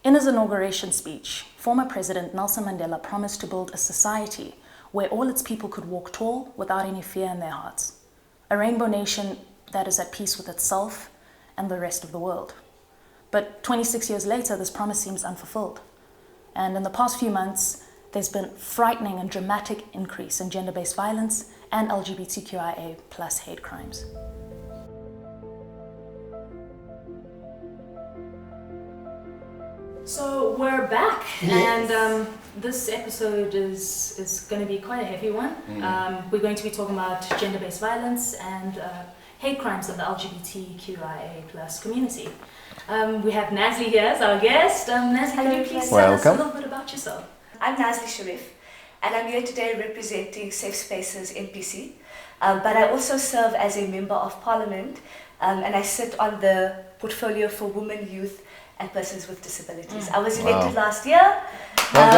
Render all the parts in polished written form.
In his inauguration speech, former President Nelson Mandela promised to build a society where all its people could walk tall without any fear in their hearts. A rainbow nation that is at peace with itself and the rest of the world. But 26 years later, this promise seems unfulfilled. And in the past few months, there's been frightening and dramatic increase in gender-based violence and LGBTQIA plus hate crimes. So we're back, Yes. and this episode is going to be quite a heavy one. We're going to be talking about gender-based violence and hate crimes of the LGBTQIA plus community. We have Nazley here as our guest. Nazley, can you please tell us a little bit about yourself? I'm Nazley Sharif, and I'm here today representing Safe Spaces NPC, but I also serve as a Member of Parliament, and I sit on the portfolio for women, youth, and persons with disabilities. I was elected last year. So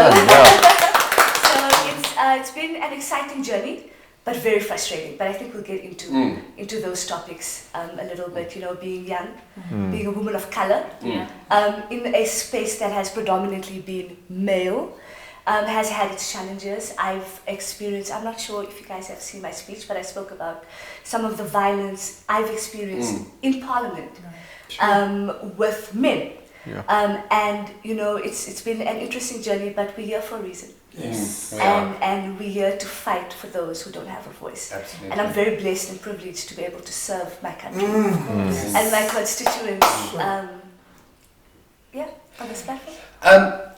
it's been an exciting journey, but very frustrating. But I think we'll get into those topics a little bit. You know, being young, being a woman of color, in a space that has predominantly been male, has had its challenges. I've experienced, I'm not sure if you guys have seen my speech, but I spoke about some of the violence I've experienced in Parliament with men. And you know, it's been an interesting journey, but we're here for a reason. Yes. And we're here to fight for those who don't have a voice. Absolutely. And I'm very blessed and privileged to be able to serve my country and my constituents. On this platform.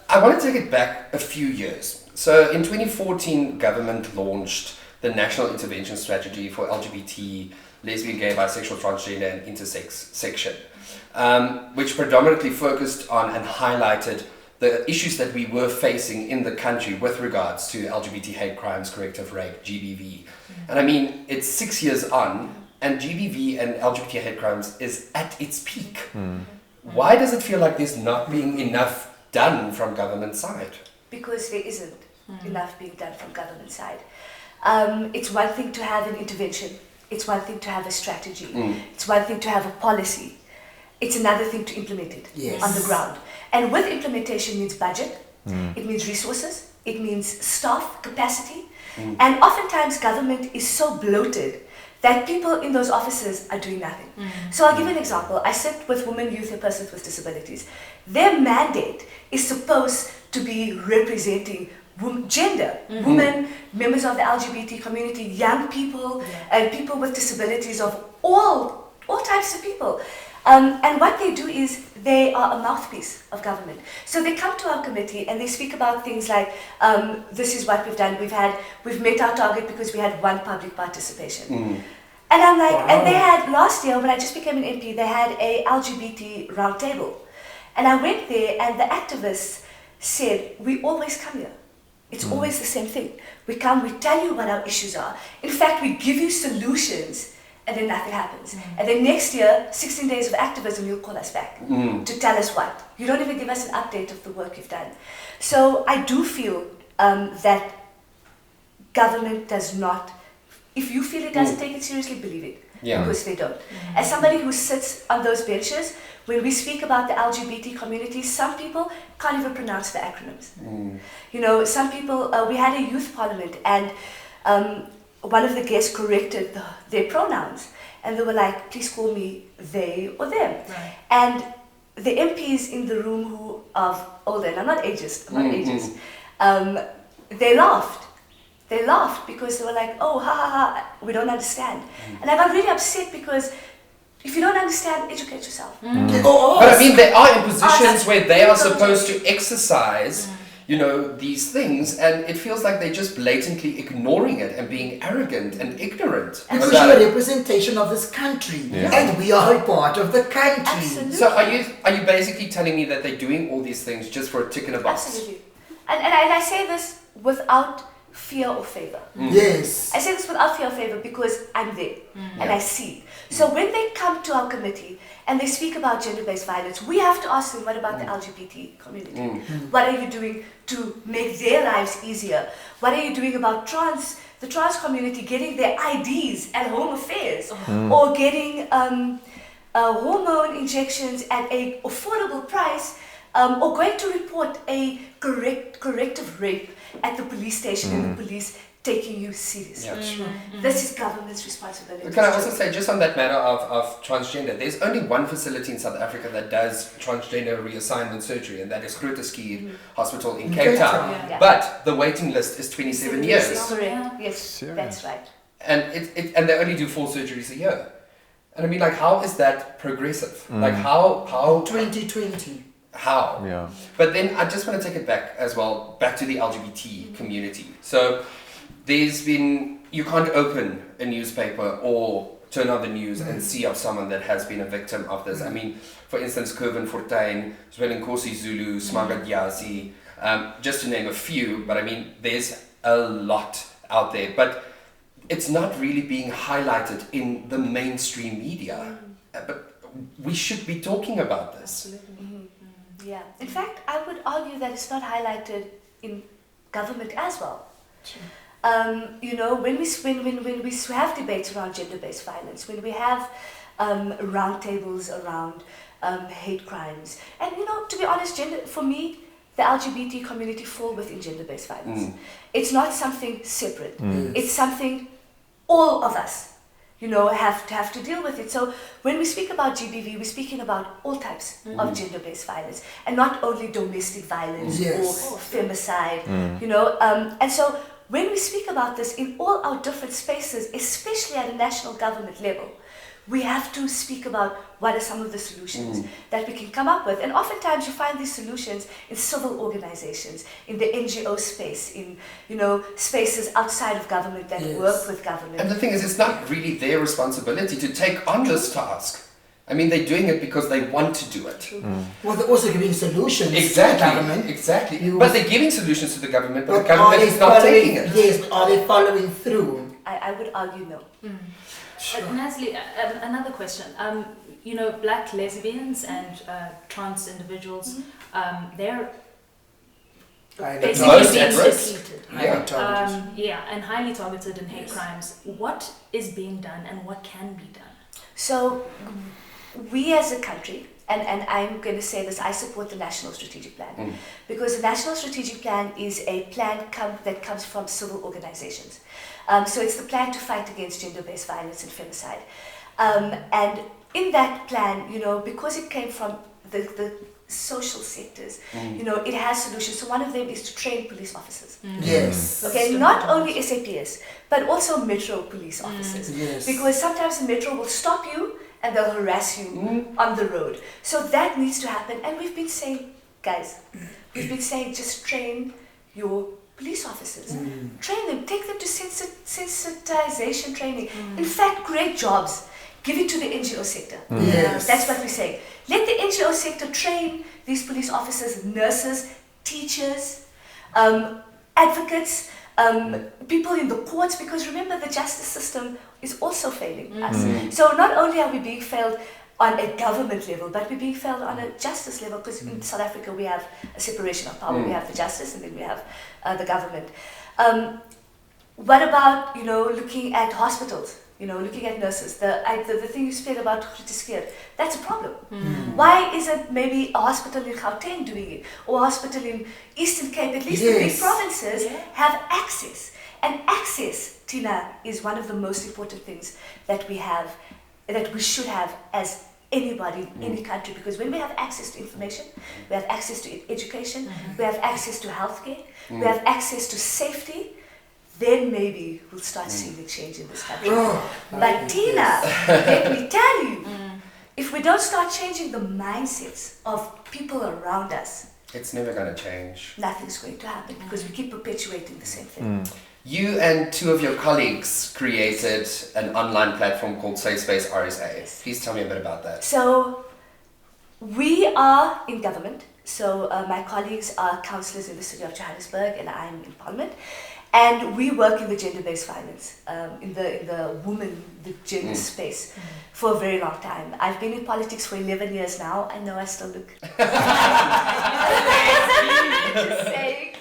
I want to take it back a few years. So in 2014, government launched the National Intervention Strategy for LGBT, lesbian, gay, bisexual, transgender and intersex section, which predominantly focused on and highlighted the issues that we were facing in the country with regards to LGBT hate crimes, corrective rape, GBV. And I mean, it's 6 years on, and GBV and LGBT hate crimes is at its peak. Why does it feel like there's not being enough done from government side? Because there isn't enough being done from government side. It's one thing to have an intervention. It's one thing to have a strategy. It's one thing to have a policy. It's another thing to implement it on the ground. And with implementation means budget, it means resources, it means staff capacity, and oftentimes government is so bloated that people in those offices are doing nothing. So I'll give you an example. I sit with women, youth, and persons with disabilities. Their mandate is supposed to be representing gender, women, members of the LGBT community, young people, and people with disabilities of all types of people. And what they do is they are a mouthpiece of government. So they come to our committee and they speak about things like, this is what we've done. We've met our target because we had one public participation. And I'm like, and they had last year when I just became an MP, they had a LGBT roundtable. And I went there and the activists said, we always come here. It's always the same thing. We come, we tell you what our issues are. In fact, we give you solutions and then nothing happens. And then next year, 16 days of activism, you'll call us back to tell us what. You don't even give us an update of the work you've done. So I do feel that government does not, if you feel it doesn't take it seriously, believe it. Because they don't. As somebody who sits on those benches, when we speak about the LGBT community, some people can't even pronounce the acronyms. You know, some people, we had a youth parliament and one of the guests corrected their pronouns and they were like, please call me they or them. And the MPs in the room who are older, and I'm not ageist, they laughed. They laughed because they were like, oh, ha ha ha, we don't understand. And I got really upset because if you don't understand, educate yourself. But I mean, they are in positions where they are supposed to exercise, you know, these things, and it feels like they're just blatantly ignoring it and being arrogant and ignorant. Because you're a representation of this country, and we are a part of the country. Absolutely. So are you basically telling me that they're doing all these things just for a tick in a box? Absolutely. And I say this without fear or favor. Yes. I say this without fear or favor because I'm there and I see. So when they come to our committee and they speak about gender-based violence, we have to ask them, what about the LGBT community? What are you doing to make their lives easier? What are you doing about the trans community getting their IDs at home affairs or getting hormone injections at an affordable price or going to report a corrective rape at the police station and the police taking you seriously. This is government's responsibility. Can I also say, just on that matter of transgender, there's only one facility in South Africa that does transgender reassignment surgery, and that is Groote Hospital in Cape Town. Yeah. But the waiting list is 27 years. Correct. Yes, Serious? that's right. And and they only do 4 surgeries a year. And I mean, like, how is that progressive? Like, how 2020. how? Yeah. But then I just want to take it back as well, back to the LGBT community. So there's been, you can't open a newspaper or turn on the news and see of someone that has been a victim of this. I mean, for instance, Kervin Fortuin, Zwelinkosi Zulu, Smaga Diasi, just to name a few, but I mean, there's a lot out there. But it's not really being highlighted in the mainstream media. But we should be talking about this. Yeah. In fact, I would argue that it's not highlighted in government as well. You know, when we have debates around gender-based violence, when we have roundtables around hate crimes, and you know, to be honest, for me, the LGBT community fall within gender-based violence. It's not something separate. It's something all of us, you know, have to deal with it. So when we speak about GBV, we're speaking about all types of gender-based violence, and not only domestic violence or femicide, you know. And so when we speak about this in all our different spaces, especially at a national government level, we have to speak about what are some of the solutions that we can come up with. And oftentimes you find these solutions in civil organizations, in the NGO space, in, you know, spaces outside of government that work with government. And the thing is, it's not really their responsibility to take on this task. I mean, they're doing it because they want to do it. Well, they're also giving solutions to the Exactly, government. exactly. But they're giving solutions to the government, but the government is not following, taking it. yes, but are they following through? I would argue no. Nazley, another question. You know, black lesbians and trans individuals, they're basically Most being at risk. depleted. Yeah. And highly targeted in hate crimes. What is being done and what can be done? So we as a country, and I'm going to say this, I support the National Strategic Plan, because the National Strategic Plan is a plan that comes from civil organizations. So it's the plan to fight against gender-based violence and femicide. And in that plan, you know, because it came from the social sectors, you know, it has solutions. So one of them is to train police officers. Yes. Okay, not only SAPS, but also Metro police officers. Yes. Because sometimes the Metro will stop you and they'll harass you on the road. So that needs to happen. And we've been saying, guys, just train your police officers. Train them, take them to sensitization training. In fact, create jobs. Give it to the NGO sector. Yes. That's what we say. Let the NGO sector train these police officers, nurses, teachers, advocates, people in the courts, because remember the justice system is also failing us. So not only are we being failed on a government level, but we're being failed on a justice level, because in South Africa we have a separation of power. We have the justice and then we have the government. What about, you know, looking at hospitals? You know, looking at nurses, the thing you said about Groote, that's a problem. Why isn't maybe a hospital in Gauteng doing it, or a hospital in Eastern Cape? At least the big provinces have access. And access, Tina, is one of the most important things that we have, that we should have as anybody in any country, because when we have access to information, we have access to education, we have access to healthcare, we have access to safety, then maybe we'll start seeing a change in this country. But Tina, let me tell you, if we don't start changing the mindsets of people around us, It's never going to change. nothing's going to happen, because we keep perpetuating the same thing. You and 2 of your colleagues created an online platform called Safe Space RSA. Please tell me a bit about that. So we are in government. So my colleagues are councillors in the city of Johannesburg, and I'm in Parliament. And we work in the gender-based violence, in the gender space for a very long time. I've been in politics for 11 years now. I know I still look. Just saying.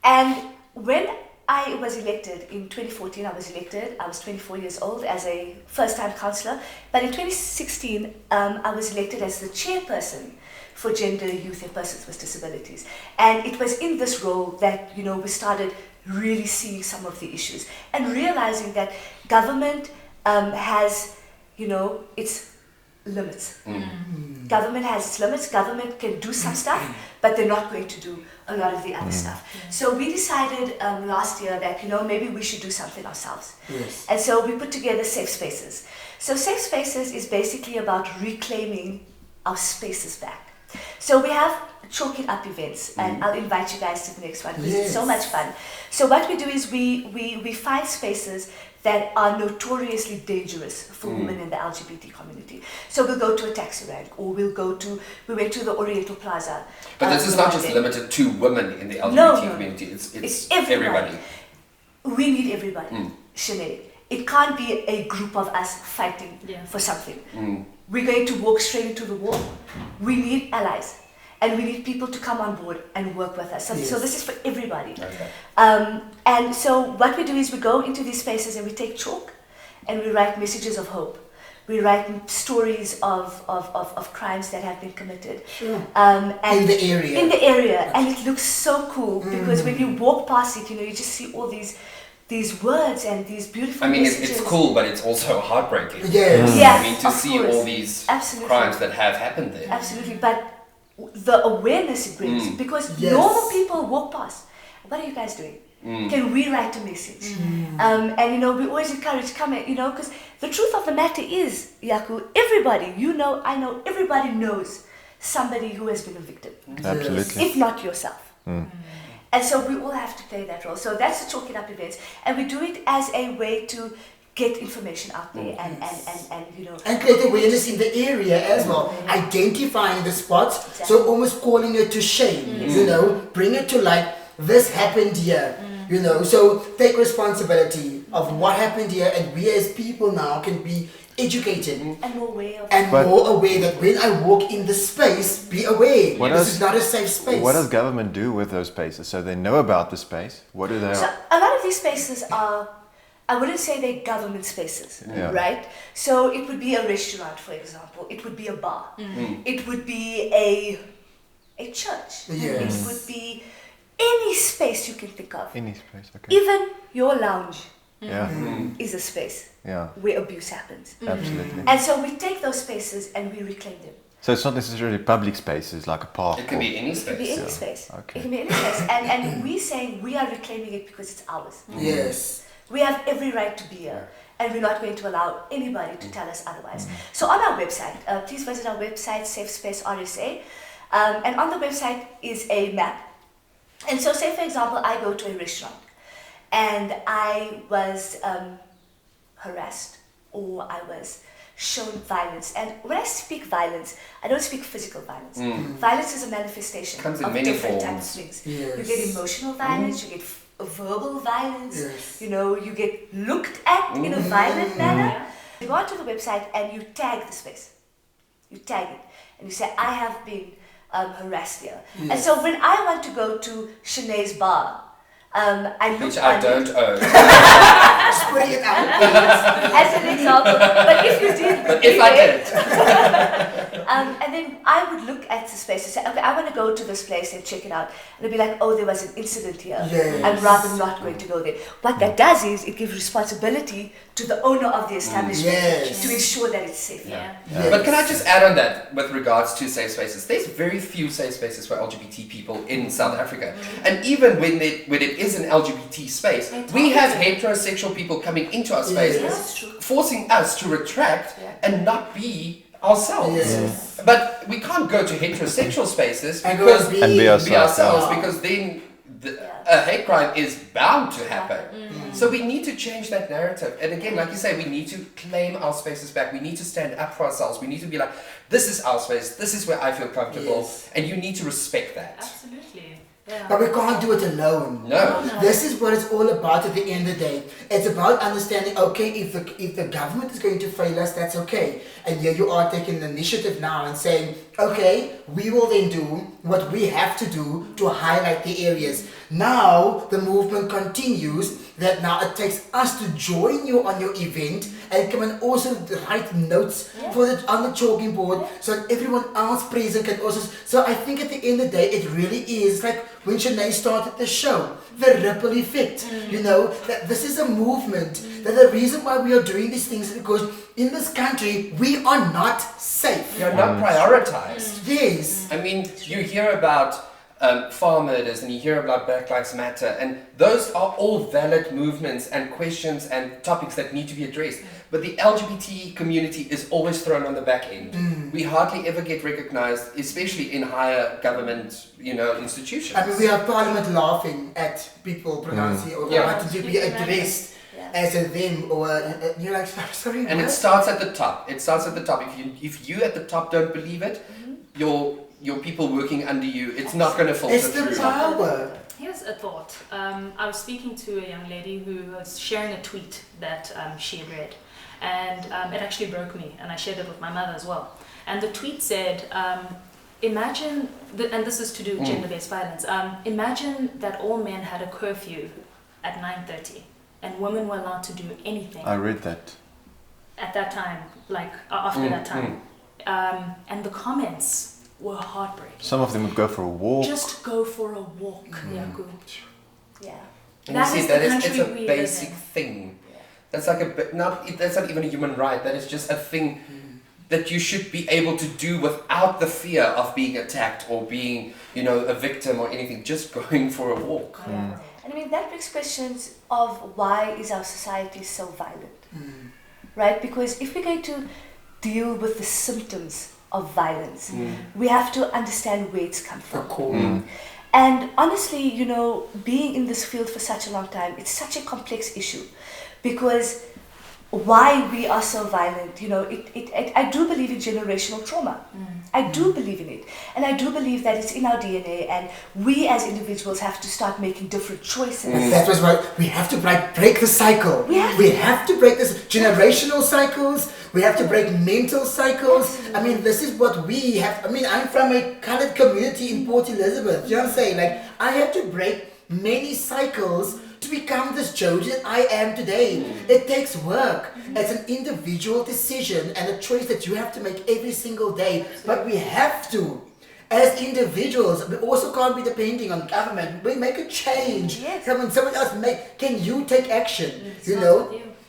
And when I was elected in 2014, I was 24 years old as a first-time councillor. But in 2016, I was elected as the chairperson for gender, youth, and persons with disabilities. And it was in this role that, we started really seeing some of the issues and realizing that government has, its limits. Government has its limits. Government can do some stuff, but they're not going to do a lot of the other stuff. So we decided last year that, maybe we should do something ourselves. Yes. And so we put together Safe Spaces. So Safe Spaces is basically about reclaiming our spaces back. So we have Chalk It Up events, and I'll invite you guys to the next one because it's so much fun. So what we do is we find spaces that are notoriously dangerous for women in the LGBT community. So we'll go to a taxi rank, or we went to the Oriental Plaza. But this is not just limited to women in the LGBT community, it's everybody. We need everybody, Shenay. It can't be a group of us fighting for something. We're going to walk straight into the wall. We need allies. And we need people to come on board and work with us. So this is for everybody. Okay. And so what we do is we go into these spaces and we take chalk and we write messages of hope. We write stories of crimes that have been committed. Sure. And in the area. In the area. And it looks so cool because when you walk past it, you just see all these words and these beautiful messages. It's cool, but it's also heartbreaking. Yes. Yes, to see all these crimes that have happened there. Absolutely. But the awareness it brings, because normal people walk past. What are you guys doing? Can we write a message? And we always encourage comment, because the truth of the matter is, Jaco, everybody, I know, everybody knows somebody who has been a victim. Absolutely. If not yourself. And so we all have to play that role. So that's the Chalk It Up events, and we do it as a way to get information out there and create awareness in the area as well, identifying the spots, so almost calling it to shame, bring it to light. This happened here, so take responsibility of what happened here, and we as people now can be educated and more aware that when I walk in the space, be aware this is not a safe space. What does government do with those spaces? So they know about the space. What do they? So a lot of these spaces are, I wouldn't say they're government spaces, right? So it would be a restaurant, for example. It would be a bar. It would be a church. It would be any space you can think of. Any space, okay. Even your lounge is a space where abuse happens. Absolutely. And so we take those spaces and we reclaim them. So it's not necessarily public spaces like a park. It can be any space. It can be any space. Okay. It can be any space. And we're saying we are reclaiming it because it's ours. Yes. We have every right to be here, and we're not going to allow anybody to tell us otherwise. So on our website, please visit our website, Safe Space RSA, and on the website is a map. And so say, for example, I go to a restaurant, and I was harassed, or I was shown violence. And when I speak violence, I don't speak physical violence. Violence is a manifestation of different types of things. Yes. You get emotional violence, you get verbal violence, Yes. you get looked at in a violent manner. You go onto the website and you tag the space. You tag it and you say, I have been harassed here. Yes. And so when I want to go to Shenay's bar, I look Which I on don't it. own. Just putting it out. As an example. But if you did, But if I did. and then I would look at the space and say, okay, I want to go to this place and check it out. And it'd be like, oh, there was an incident here. Yes. I'm rather not going to go there. What that does is it gives responsibility to the owner of the establishment Yes. to ensure that it's safe. Yeah. Yes. But can I just add on that with regards to safe spaces? There's very few safe spaces for LGBT people in South Africa. And even when it is an LGBT space, we have heterosexual people coming into our space, Yes. forcing us to retract and not be ourselves. Yes. But we can't go to heterosexual spaces And because be And be ourselves. because then a hate crime is bound to happen. So we need to change that narrative. And again, like you say, we need to claim our spaces back. We need to stand up for ourselves. We need to be like, this is our space. This is where I feel comfortable. Yes. And you need to respect that. Absolutely. Yeah. But we can't do it alone. No. This is what it's all about at the end of the day. It's about understanding, okay, if the government is going to fail us, that's okay. And here you are taking the initiative now and saying, Okay, we will then do what we have to do to highlight the areas. Now the movement continues that now it takes us to join you on your event and come and also write notes for on the chalking board so that everyone else present can also. So I think at the end of the day, it really is like when Shenay started the show, the ripple effect. You know, that this is a movement. That the reason why we are doing these things is because in this country we are not safe. You're not prioritized. Yes. I mean, you hear about farm murders and you hear about Black Lives Matter, and those are all valid movements and questions and topics that need to be addressed. But the LGBT community is always thrown on the back end. We hardly ever get recognized, especially in higher government, institutions. I mean, we have Parliament laughing at people pronouncing or wanting to be addressed as a them, or you're like, sorry. And what? it starts at the top. If you at the top don't believe it, your people working under you, it's not going to filter It's the through. power. Here's a thought. I was speaking to a young lady who was sharing a tweet that she had read, and it actually broke me, and I shared it with my mother as well. And the tweet said, imagine, and this is to do with gender-based violence, imagine that all men had a curfew at 9:30 and women were allowed to do anything. I read that. At that time, like after that time. And the comments were heartbreaking. Some of them would go for a walk. Just go for a walk, Jaco. Yeah. And That you see, is that the is, country it's a we live basic in. thing. That's like that's not even a human right. That is just a thing that you should be able to do without the fear of being attacked or being, a victim or anything. Just going for a walk. Yeah. And I mean, that brings questions of why is our society so violent, right? Because if we're going to deal with the symptoms of violence, we have to understand where it's come from. And honestly, being in this field for such a long time, it's such a complex issue because why we are so violent, I do believe in generational trauma. I do believe in it. And I do believe that it's in our DNA, and we as individuals have to start making different choices. That was why we have to break the cycle. We have to break this generational cycles. We have to break mental cycles. Absolutely. I mean, this is what we have. I mean, I'm from a colored community in Port Elizabeth. You know what I'm saying? Like, I had to break many cycles to become this Jodi that I am today. It takes work. It's an individual decision and a choice that you have to make every single day. But we have to. As individuals, we also can't be depending on government. We make a change. Yes. Someone else can you take action?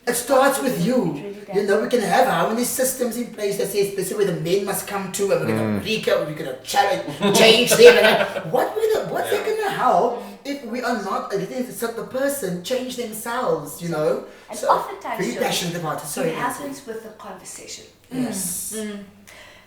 It starts with you. We can have how many systems in place that says this is where the men must come to, and we're gonna change them. And what's that gonna help if we are not letting the person change themselves? And so, oftentimes, very passionate about it. Sorry, it happens with the conversation. Yes.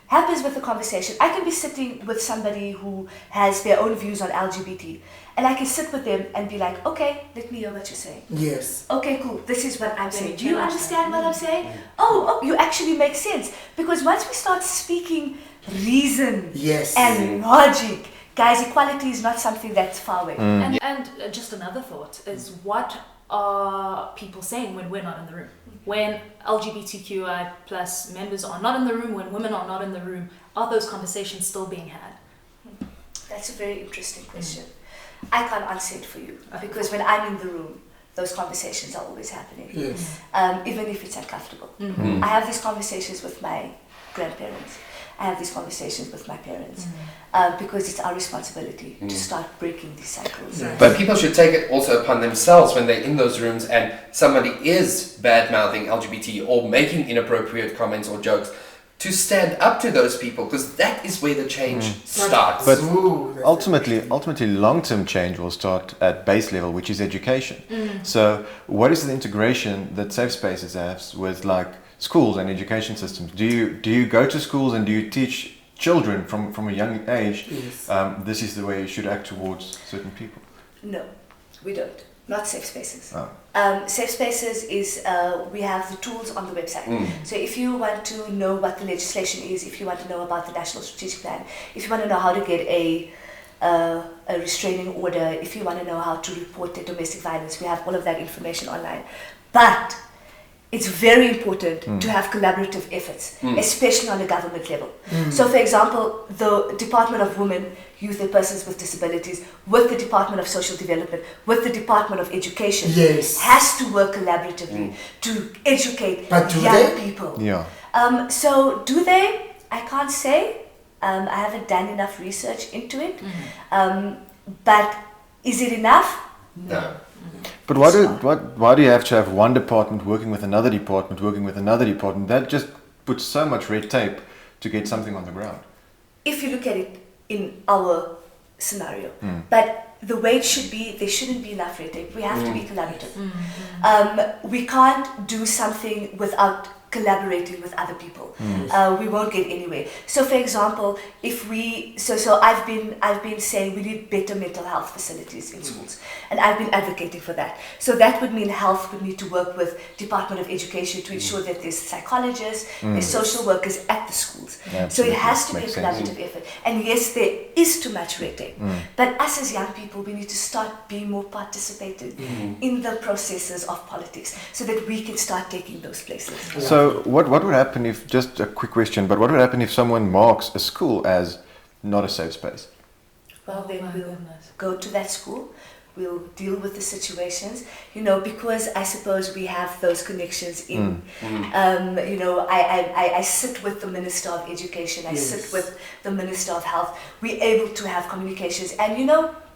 Happens with the conversation. I can be sitting with somebody who has their own views on LGBT, and I can sit with them and be like, okay, let me hear what you're saying. Yes. Okay, cool. This is what I'm saying. Do you understand what I'm saying? Oh, you actually make sense. Because once we start speaking reason and logic, guys, equality is not something that's far away. And just another thought is, what are people saying when we're not in the room? When LGBTQI plus members are not in the room, when women are not in the room, are those conversations still being had? That's a very interesting question. I can't answer it for you because when I'm in the room, those conversations are always happening, even if it's uncomfortable. I have these conversations with my grandparents. I have these conversations with my parents because it's our responsibility to start breaking these cycles. But people should take it also upon themselves when they're in those rooms and somebody is bad-mouthing LGBT or making inappropriate comments or jokes, to stand up to those people, because that is where the change starts. But ultimately, long-term change will start at base level, which is education. So what is the integration that Safe Spaces has with schools and education systems? Do you go to schools and do you teach children from a young age this is the way you should act towards certain people? No, we don't. Not Safe Spaces. Oh. Safe Spaces is, we have the tools on the website. So if you want to know what the legislation is, if you want to know about the National Strategic Plan, if you want to know how to get a restraining order, if you want to know how to report the domestic violence, we have all of that information online. But it's very important to have collaborative efforts, especially on a government level. So, for example, the Department of Women, Youth and Persons with Disabilities, with the Department of Social Development, with the Department of Education, has to work collaboratively to educate young people. Yeah. So, do they? I can't say. I haven't done enough research into it. But is it enough? No. But why do you have to have one department working with another department, working with another department? That just puts so much red tape to get something on the ground. If you look at it in our scenario, but the way it should be, there shouldn't be enough red tape. We have to be collaborative. We can't do something without collaborating with other people. We won't get anywhere. So, for example, if we, so I've been saying we need better mental health facilities in schools, and I've been advocating for that. So that would mean health would need to work with Department of Education to ensure that there's psychologists, there's social workers at the schools. So it has to be a collaborative effort. And yes, there is too much red tape. But us as young people, we need to start being more participating in the processes of politics so that we can start taking those places. So what would happen if, just a quick question, but what would happen if someone marks a school as not a safe space? Well, then we'll go to that school, we'll deal with the situations, because I suppose we have those connections in, I sit with the Minister of Education, I sit with the Minister of Health, we're able to have communications, and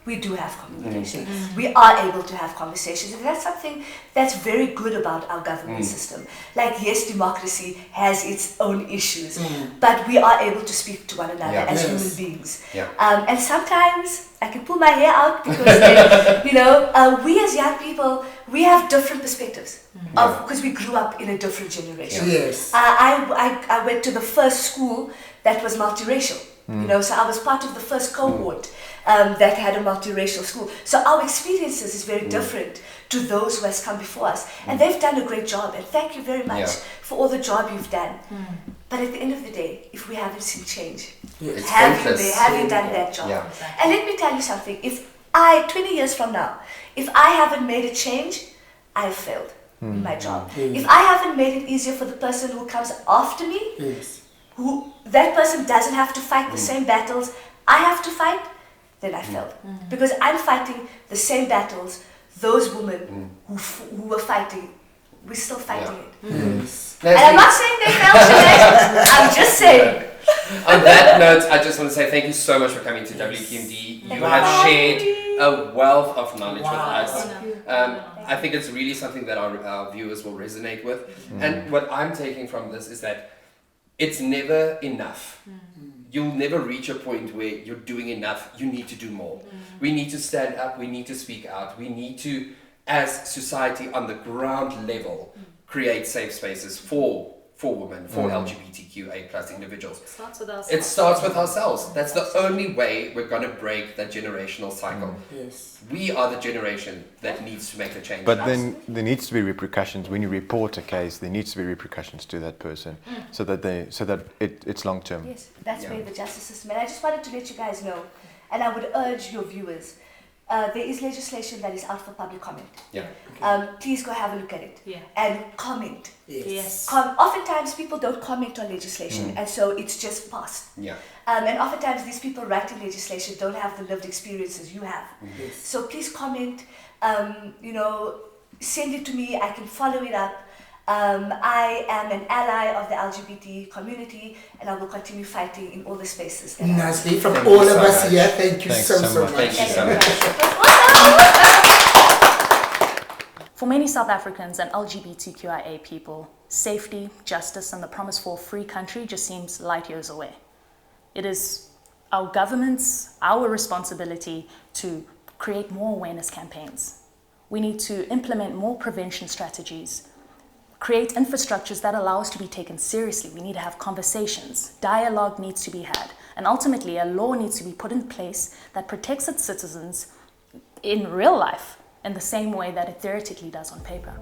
we do have communication. We are able to have conversations, and that's something that's very good about our government system. Like, yes, democracy has its own issues, but we are able to speak to one another as human beings. And sometimes I can pull my hair out because, we as young people, we have different perspectives because we grew up in a different generation. I went to the first school that was multiracial. So I was part of the first cohort that had a multiracial school. So our experiences is very different to those who has come before us. And they've done a great job. And thank you very much for all the job you've done. But at the end of the day, if we haven't seen change, have you done that job? And let me tell you something. If 20 years from now, if I haven't made a change, I've failed in my job. If I haven't made it easier for the person who comes after me, who that person doesn't have to fight the same battles I have to fight, then I failed. Because I'm fighting the same battles those women who were fighting, we're still fighting it. And I'm not saying they failed today, I'm just saying. On that note, I just want to say thank you so much for coming to WQMD. You have shared a wealth of knowledge with us. I think it's really something that our viewers will resonate with. And what I'm taking from this is that it's never enough. You'll never reach a point where you're doing enough. You need to do more. We need to stand up. We need to speak out. We need to, as society on the ground level, create safe spaces for women, for LGBTQA plus individuals. It starts with ourselves. That's the only way we're going to break that generational cycle. We are the generation that needs to make the change. But then there needs to be repercussions. When you report a case, there needs to be repercussions to that person so that it's long term. Yes, that's where the justice system. And I just wanted to let you guys know, and I would urge your viewers, there is legislation that is out for public comment. Please go have a look at it and comment. Oftentimes people don't comment on legislation, and so it's just passed. And oftentimes these people writing legislation don't have the lived experiences you have. So please comment. Send it to me. I can follow it up. I am an ally of the LGBT community, and I will continue fighting in all the spaces. Nazley, from all of us here, thank you so much. Thank you so much. For many South Africans and LGBTQIA people, safety, justice, and the promise for a free country just seems light years away. It is our government's, our responsibility to create more awareness campaigns. We need to implement more prevention strategies, create infrastructures that allow us to be taken seriously. We need to have conversations. Dialogue needs to be had. And ultimately, a law needs to be put in place that protects its citizens in real life in the same way that it theoretically does on paper.